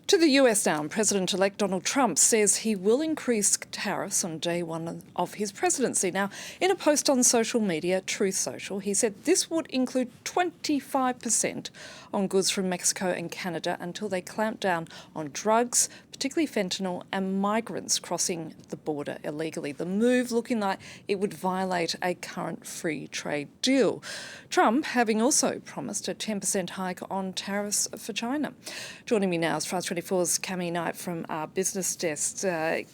To the US now, President-elect Donald Trump says he will increase tariffs on day one of his presidency. Now, in a post on social media, Truth Social, he said this would include 25% on goods from Mexico and Canada until they clamp down on drugs, particularly fentanyl, and migrants crossing the border illegally. The move looking like it would violate a current free trade deal. Trump having also promised a 10% hike on tariffs for China. Joining me now is France 24's Camille Knight from our business desk.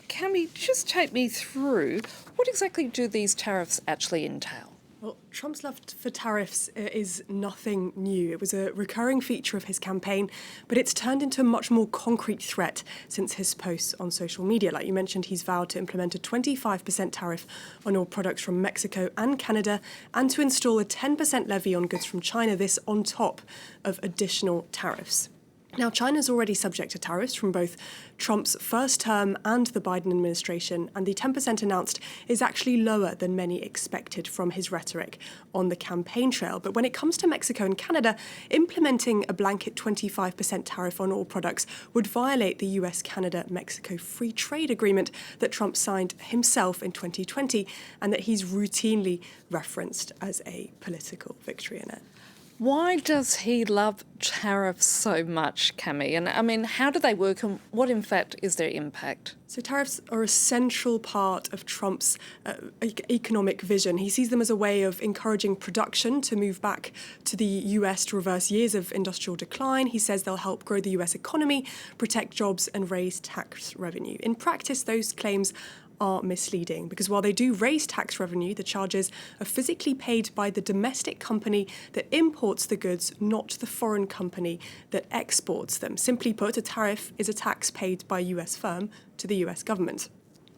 Camille, just take me through what exactly do these tariffs actually entail? Well, Trump's love for tariffs is nothing new. It was a recurring feature of his campaign, but it's turned into a much more concrete threat since his posts on social media. Like you mentioned, he's vowed to implement a 25% tariff on all products from Mexico and Canada and to install a 10% levy on goods from China, this on top of additional tariffs. Now, China's already subject to tariffs from both Trump's first term and the Biden administration, and the 10% announced is actually lower than many expected from his rhetoric on the campaign trail. But when it comes to Mexico and Canada, implementing a blanket 25% tariff on all products would violate the US-Canada-Mexico free trade agreement that Trump signed himself in 2020 and that he's routinely referenced as a political victory in it. Why does he love tariffs so much, Camille? And I mean, how do they work and what, in fact, is their impact? So tariffs are a central part of Trump's economic vision. He sees them as a way of encouraging production to move back to the US to reverse years of industrial decline. He says they'll help grow the US economy, protect jobs and raise tax revenue. In practice, those claims are misleading because while they do raise tax revenue, the charges are physically paid by the domestic company that imports the goods, not the foreign company that exports them. Simply put, a tariff is a tax paid by a US firm to the US government.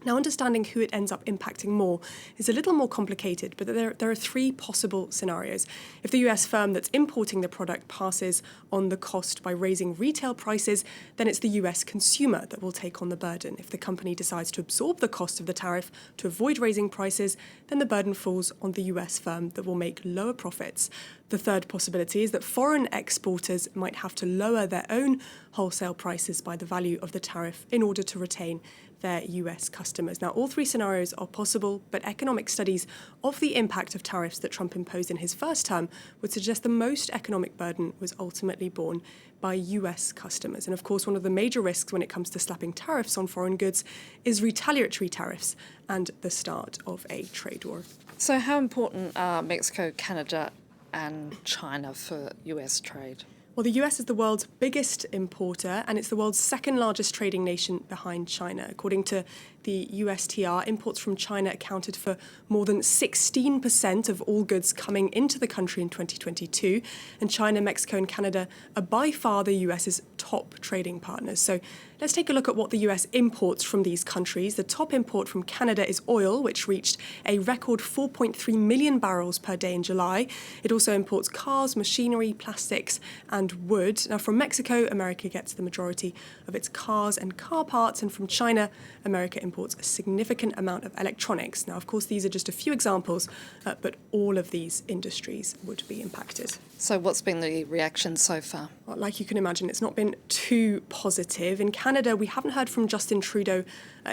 Now, understanding who it ends up impacting more is a little more complicated, but there are three possible scenarios. If the US firm that's importing the product passes on the cost by raising retail prices, then it's the US consumer that will take on the burden. If the company decides to absorb the cost of the tariff to avoid raising prices, then the burden falls on the US firm that will make lower profits. The third possibility is that foreign exporters might have to lower their own wholesale prices by the value of the tariff in order to retain their US customers. Now, all three scenarios are possible, but economic studies of the impact of tariffs that Trump imposed in his first term would suggest the most economic burden was ultimately borne by US customers. And of course, one of the major risks when it comes to slapping tariffs on foreign goods is retaliatory tariffs and the start of a trade war. So how important are Mexico, Canada and China for US trade? Well, the US is the world's biggest importer, and it's the world's second largest trading nation behind China. According to the USTR, imports from China accounted for more than 16% of all goods coming into the country in 2022. And China, Mexico, and Canada are by far the US's top trading partners. So let's take a look at what the US imports from these countries. The top import from Canada is oil, which reached a record 4.3 million barrels per day in July. It also imports cars, machinery, plastics, and wood. Now, from Mexico, America gets the majority of its cars and car parts, and from China, America imports a significant amount of electronics. Now, of course, these are just a few examples, but all of these industries would be impacted. So what's been the reaction so far? Well, like you can imagine, it's not been too positive. In Canada, we haven't heard from Justin Trudeau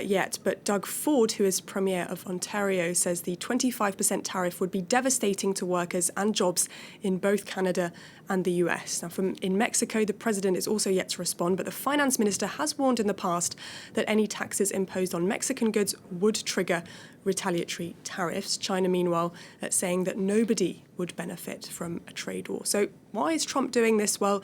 yet, but Doug Ford, who is Premier of Ontario, says the 25% tariff would be devastating to workers and jobs in both Canada and the US. Now, in Mexico, the president is also yet to respond, but the finance minister has warned in the past that any taxes imposed on Mexican goods would trigger retaliatory tariffs. China, meanwhile, saying that nobody would benefit from a trade war. So why is Trump doing this? Well,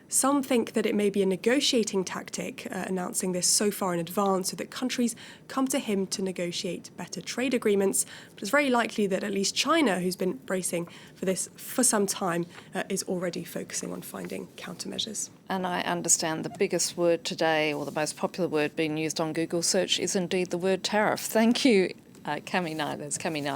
some think that it may be a negotiating tactic, announcing this so far in advance so that countries come to him to negotiate better trade agreements. But it's very likely that at least China, who's been bracing for this for some time, is already focusing on finding countermeasures. And I understand the biggest word today, or the most popular word being used on Google search, is indeed the word tariff. Thank you, Camille Knight. That's Camille Knight.